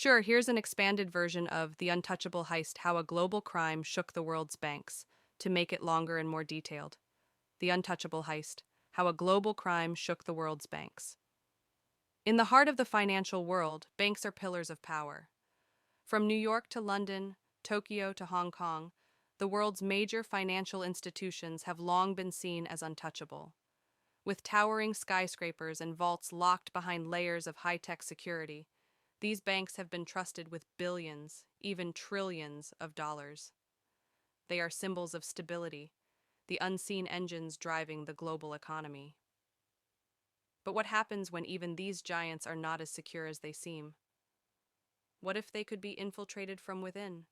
Sure, here's an expanded version of The Untouchable Heist: How a Global Crime Shook the World's Banks, to make it longer and more detailed. The Untouchable Heist: How a Global Crime Shook the World's Banks. In the heart of the financial world, banks are pillars of power. From New York to London, Tokyo to Hong Kong, the world's major financial institutions have long been seen as untouchable. With towering skyscrapers and vaults locked behind layers of high-tech security, these banks have been trusted with billions, even trillions of dollars. They are symbols of stability, the unseen engines driving the global economy. But what happens when even these giants are not as secure as they seem? What if they could be infiltrated from within,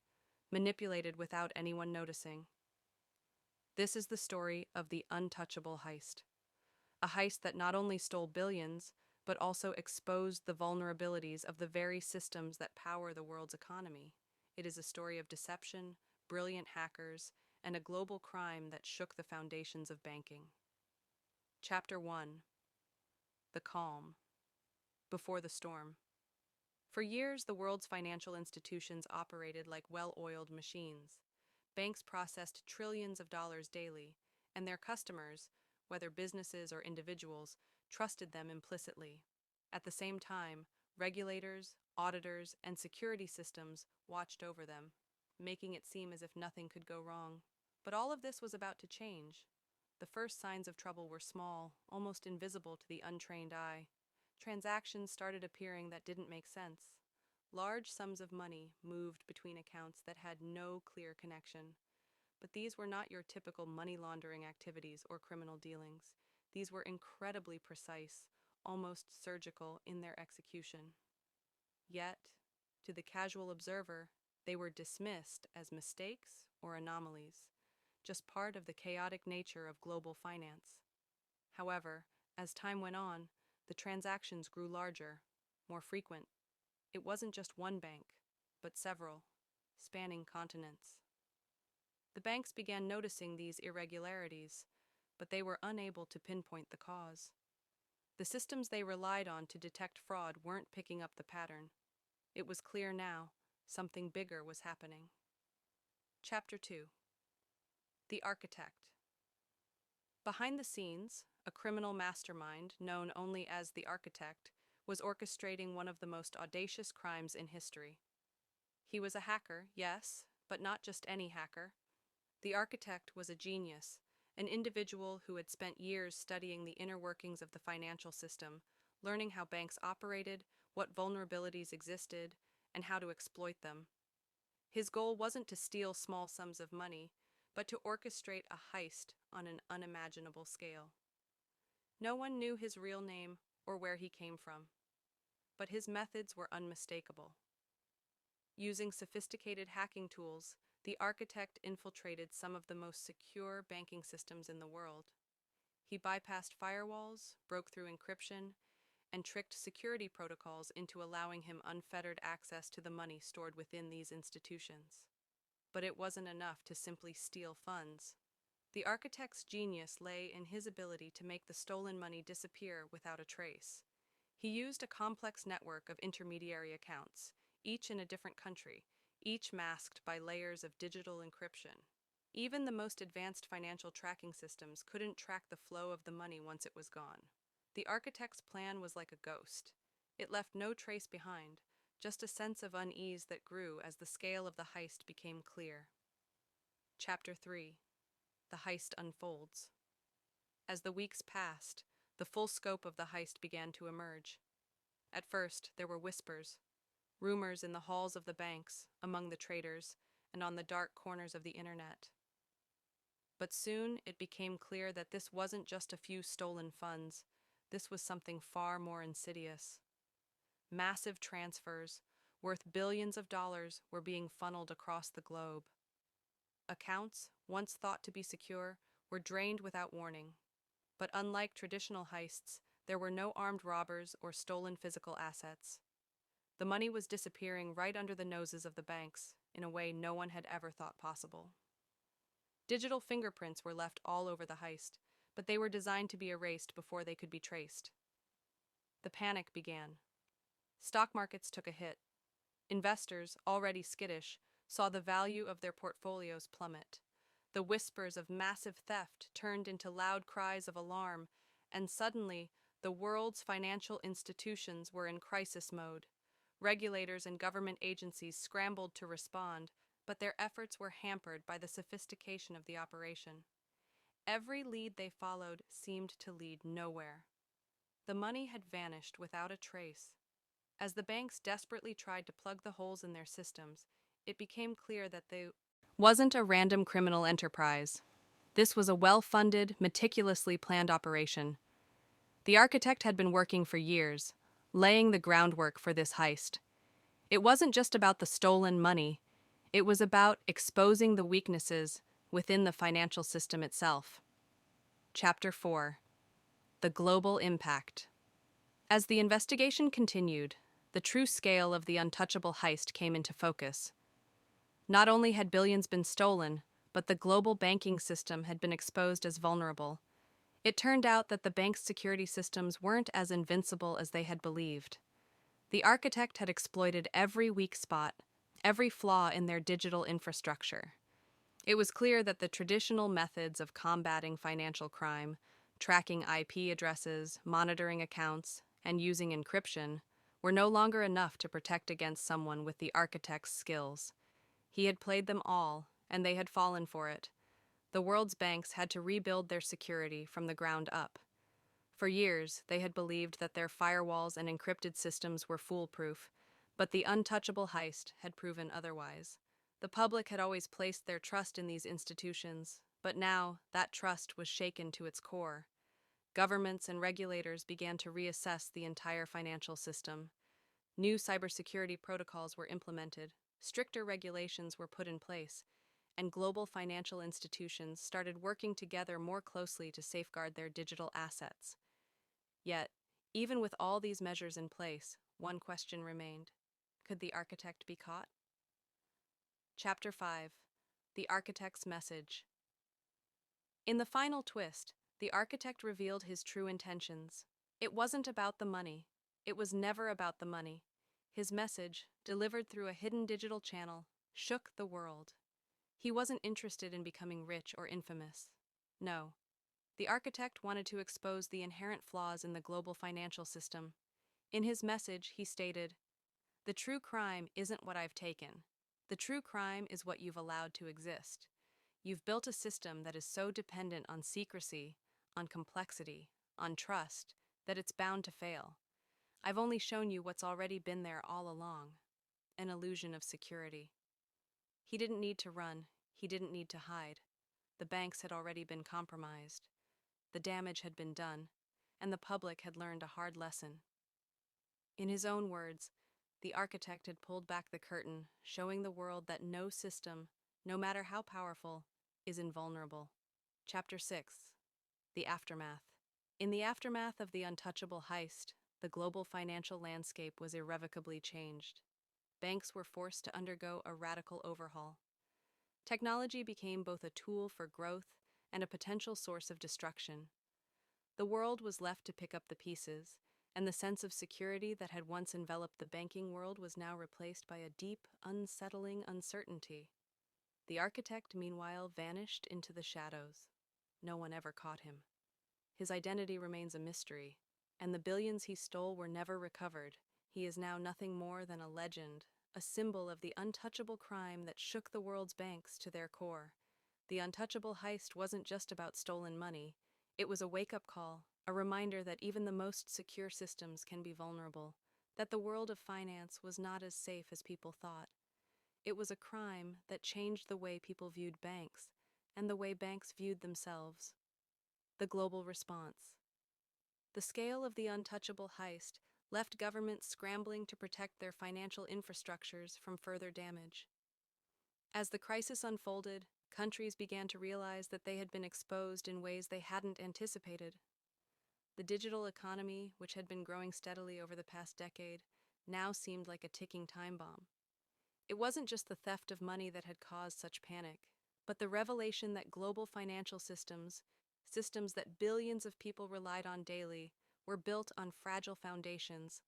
manipulated without anyone noticing? This is the story of the Untouchable Heist. A heist that not only stole billions, but also exposed the vulnerabilities of the very systems that power the world's economy. It is a story of deception, brilliant hackers, and a global crime that shook the foundations of banking. Chapter 1: The Calm. Before the Storm. For years, the world's financial institutions operated like well-oiled machines. Banks processed trillions of dollars daily, and their customers, whether businesses or individuals, trusted them implicitly. At the same time, regulators, auditors, and security systems watched over them, making it seem as if nothing could go wrong. But all of this was about to change. The first signs of trouble were small, almost invisible to the untrained eye. Transactions started appearing that didn't make sense. Large sums of money moved between accounts that had no clear connection. But these were not your typical money laundering activities or criminal dealings. These were incredibly precise, almost surgical in their execution. Yet, to the casual observer, they were dismissed as mistakes or anomalies, just part of the chaotic nature of global finance. However, as time went on, the transactions grew larger, more frequent. It wasn't just one bank, but several, spanning continents. The banks began noticing these irregularities, but they were unable to pinpoint the cause. The systems they relied on to detect fraud weren't picking up the pattern. It was clear now, something bigger was happening. Chapter 2: The Architect. Behind the scenes, a criminal mastermind, known only as the Architect, was orchestrating one of the most audacious crimes in history. He was a hacker, yes, but not just any hacker. The Architect was a genius, an individual who had spent years studying the inner workings of the financial system, learning how banks operated, what vulnerabilities existed, and how to exploit them. His goal wasn't to steal small sums of money, but to orchestrate a heist on an unimaginable scale. No one knew his real name or where he came from, but his methods were unmistakable. Using sophisticated hacking tools, the Architect infiltrated some of the most secure banking systems in the world. He bypassed firewalls, broke through encryption, and tricked security protocols into allowing him unfettered access to the money stored within these institutions. But it wasn't enough to simply steal funds. The Architect's genius lay in his ability to make the stolen money disappear without a trace. He used a complex network of intermediary accounts, each in a different country, each masked by layers of digital encryption. Even the most advanced financial tracking systems couldn't track the flow of the money once it was gone. The Architect's plan was like a ghost. It left no trace behind, just a sense of unease that grew as the scale of the heist became clear. Chapter 3: The Heist Unfolds. As the weeks passed, the full scope of the heist began to emerge. At first, there were whispers, rumors in the halls of the banks, among the traders, and on the dark corners of the internet. But soon it became clear that this wasn't just a few stolen funds. This was something far more insidious. Massive transfers, worth billions of dollars, were being funneled across the globe. Accounts, once thought to be secure, were drained without warning. But unlike traditional heists, there were no armed robbers or stolen physical assets. The money was disappearing right under the noses of the banks, in a way no one had ever thought possible. Digital fingerprints were left all over the heist, but they were designed to be erased before they could be traced. The panic began. Stock markets took a hit. Investors, already skittish, saw the value of their portfolios plummet. The whispers of massive theft turned into loud cries of alarm, and suddenly, the world's financial institutions were in crisis mode. Regulators and government agencies scrambled to respond, but their efforts were hampered by the sophistication of the operation. Every lead they followed seemed to lead nowhere. The money had vanished without a trace. As the banks desperately tried to plug the holes in their systems, it became clear that they wasn't a random criminal enterprise. This was a well-funded, meticulously planned operation. The architect had been working for years, laying the groundwork for this heist. It wasn't just about the stolen money, it was about exposing the weaknesses within the financial system itself. Chapter 4: The Global Impact. As the investigation continued, the true scale of the Untouchable Heist came into focus. Not only had billions been stolen, but the global banking system had been exposed as vulnerable. It turned out that the bank's security systems weren't as invincible as they had believed. The architect had exploited every weak spot, every flaw in their digital infrastructure. It was clear that the traditional methods of combating financial crime, tracking IP addresses, monitoring accounts, and using encryption, were no longer enough to protect against someone with the architect's skills. He had played them all, and they had fallen for it. The world's banks had to rebuild their security from the ground up. For years, they had believed that their firewalls and encrypted systems were foolproof, but the Untouchable Heist had proven otherwise. The public had always placed their trust in these institutions, but now that trust was shaken to its core. Governments and regulators began to reassess the entire financial system. New cybersecurity protocols were implemented, stricter regulations were put in place, and global financial institutions started working together more closely to safeguard their digital assets. Yet, even with all these measures in place, one question remained. Could the architect be caught? Chapter 5: The Architect's Message. In the final twist, the architect revealed his true intentions. It wasn't about the money. It was never about the money. His message, delivered through a hidden digital channel, shook the world. He wasn't interested in becoming rich or infamous. No. The architect wanted to expose the inherent flaws in the global financial system. In his message, he stated, "The true crime isn't what I've taken. The true crime is what you've allowed to exist. You've built a system that is so dependent on secrecy, on complexity, on trust, that it's bound to fail. I've only shown you what's already been there all along, an illusion of security." He didn't need to run. He didn't need to hide. The banks had already been compromised. The damage had been done, and the public had learned a hard lesson. In his own words, the architect had pulled back the curtain, showing the world that no system, no matter how powerful, is invulnerable. Chapter 6: The Aftermath. In the aftermath of the Untouchable Heist, the global financial landscape was irrevocably changed. Banks were forced to undergo a radical overhaul. Technology became both a tool for growth and a potential source of destruction. The world was left to pick up the pieces, and the sense of security that had once enveloped the banking world was now replaced by a deep, unsettling uncertainty. The architect, meanwhile, vanished into the shadows. No one ever caught him. His identity remains a mystery, and the billions he stole were never recovered. He is now nothing more than a legend, a symbol of the untouchable crime that shook the world's banks to their core. The Untouchable Heist wasn't just about stolen money. It was a wake-up call, a reminder that even the most secure systems can be vulnerable, that the world of finance was not as safe as people thought. It was a crime that changed the way people viewed banks, and the way banks viewed themselves. The global response. The scale of the Untouchable Heist left governments scrambling to protect their financial infrastructures from further damage. As the crisis unfolded, countries began to realize that they had been exposed in ways they hadn't anticipated. The digital economy, which had been growing steadily over the past decade, now seemed like a ticking time bomb. It wasn't just the theft of money that had caused such panic, but the revelation that global financial systems that billions of people relied on daily, were built on fragile foundations.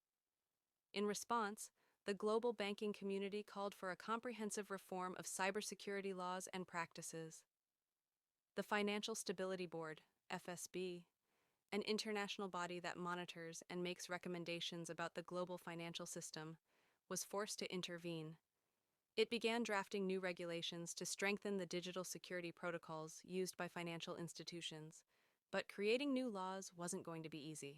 In response, the global banking community called for a comprehensive reform of cybersecurity laws and practices. The Financial Stability Board, FSB, an international body that monitors and makes recommendations about the global financial system, was forced to intervene. It began drafting new regulations to strengthen the digital security protocols used by financial institutions, but creating new laws wasn't going to be easy.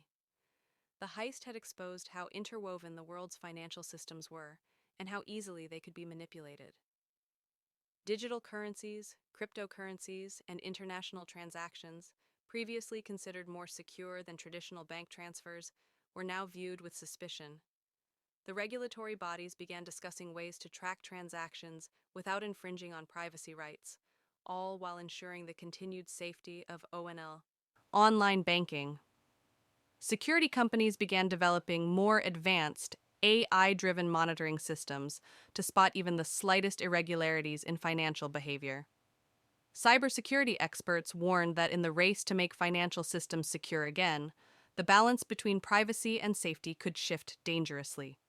The heist had exposed how interwoven the world's financial systems were and how easily they could be manipulated. Digital currencies, cryptocurrencies, and international transactions, previously considered more secure than traditional bank transfers, were now viewed with suspicion. The regulatory bodies began discussing ways to track transactions without infringing on privacy rights, all while ensuring the continued safety of ONL. Online banking. Security companies began developing more advanced AI-driven monitoring systems to spot even the slightest irregularities in financial behavior. Cybersecurity experts warned that in the race to make financial systems secure again, the balance between privacy and safety could shift dangerously.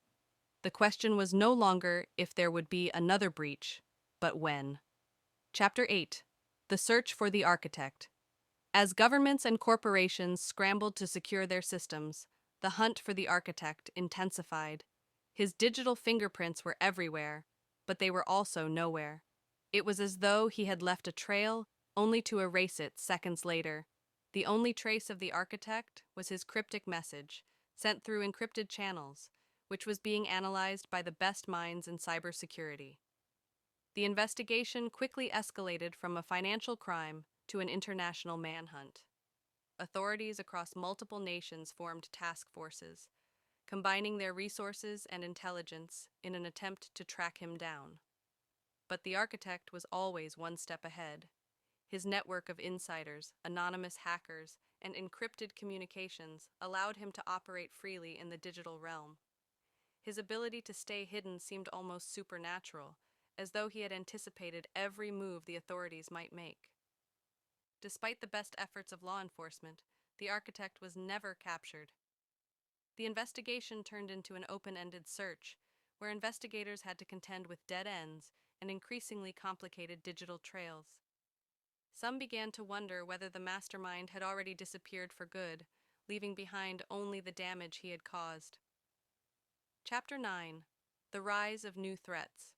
The question was no longer if there would be another breach, but when. Chapter 8. The Search for the Architect. As governments and corporations scrambled to secure their systems, the hunt for the architect intensified. His digital fingerprints were everywhere, but they were also nowhere. It was as though he had left a trail, only to erase it seconds later. The only trace of the architect was his cryptic message, sent through encrypted channels, which was being analyzed by the best minds in cybersecurity. The investigation quickly escalated from a financial crime to an international manhunt. Authorities across multiple nations formed task forces, combining their resources and intelligence in an attempt to track him down. But the architect was always one step ahead. His network of insiders, anonymous hackers, and encrypted communications allowed him to operate freely in the digital realm. His ability to stay hidden seemed almost supernatural, as though he had anticipated every move the authorities might make. Despite the best efforts of law enforcement, the architect was never captured. The investigation turned into an open-ended search, where investigators had to contend with dead ends and increasingly complicated digital trails. Some began to wonder whether the mastermind had already disappeared for good, leaving behind only the damage he had caused. Chapter 9. The Rise of New Threats.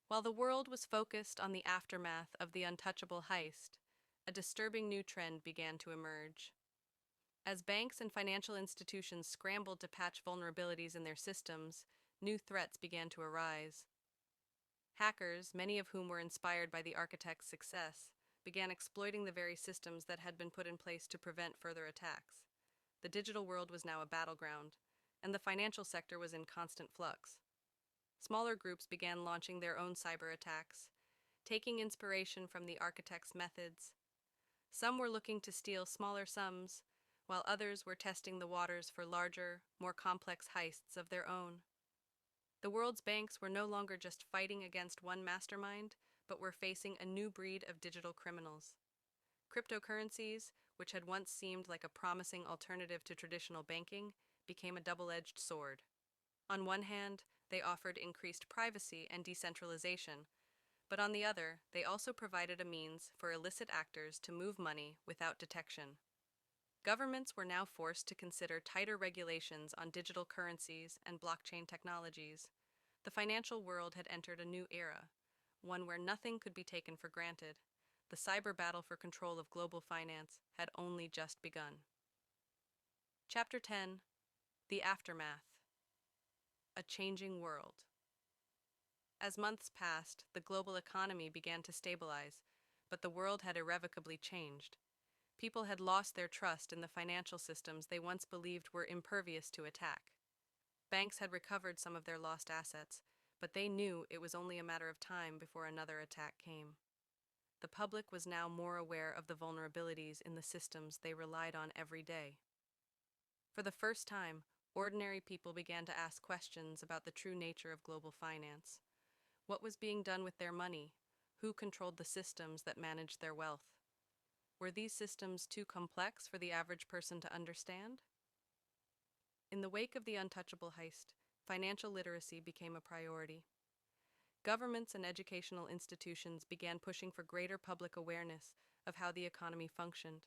While the world was focused on the aftermath of the Untouchable Heist, a disturbing new trend began to emerge. As banks and financial institutions scrambled to patch vulnerabilities in their systems, new threats began to arise. Hackers, many of whom were inspired by the architect's success, began exploiting the very systems that had been put in place to prevent further attacks. The digital world was now a battleground, and the financial sector was in constant flux. Smaller groups began launching their own cyber attacks, taking inspiration from the architect's methods. Some were looking to steal smaller sums, while others were testing the waters for larger, more complex heists of their own. The world's banks were no longer just fighting against one mastermind, but were facing a new breed of digital criminals. Cryptocurrencies, which had once seemed like a promising alternative to traditional banking, became a double-edged sword. On one hand, they offered increased privacy and decentralization, but on the other, they also provided a means for illicit actors to move money without detection. Governments were now forced to consider tighter regulations on digital currencies and blockchain technologies. The financial world had entered a new era, one where nothing could be taken for granted. The cyber battle for control of global finance had only just begun. Chapter 10. The Aftermath. A Changing World. As months passed, the global economy began to stabilize, but the world had irrevocably changed. People had lost their trust in the financial systems they once believed were impervious to attack. Banks had recovered some of their lost assets, but they knew it was only a matter of time before another attack came. The public was now more aware of the vulnerabilities in the systems they relied on every day. For the first time, ordinary people began to ask questions about the true nature of global finance. What was being done with their money? Who controlled the systems that managed their wealth? Were these systems too complex for the average person to understand? In the wake of the Untouchable Heist, financial literacy became a priority. Governments and educational institutions began pushing for greater public awareness of how the economy functioned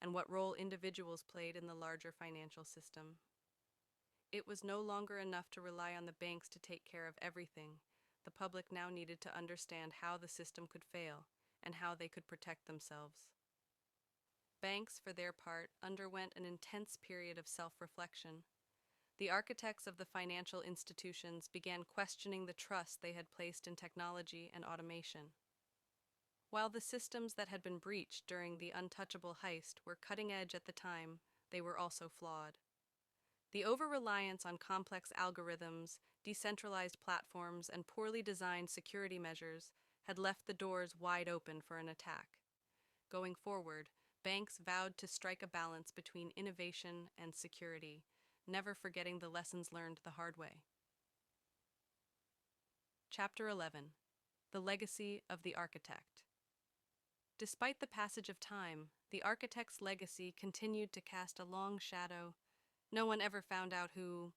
and what role individuals played in the larger financial system. It was no longer enough to rely on the banks to take care of everything. The public now needed to understand how the system could fail and how they could protect themselves. Banks, for their part, underwent an intense period of self-reflection. The architects of the financial institutions began questioning the trust they had placed in technology and automation. While the systems that had been breached during the Untouchable Heist were cutting edge at the time, they were also flawed. The over-reliance on complex algorithms, decentralized platforms, and poorly designed security measures had left the doors wide open for an attack. Going forward, banks vowed to strike a balance between innovation and security, never forgetting the lessons learned the hard way. Chapter 11: The Legacy of the Architect. Despite the passage of time, the architect's legacy continued to cast a long shadow. No one ever found out who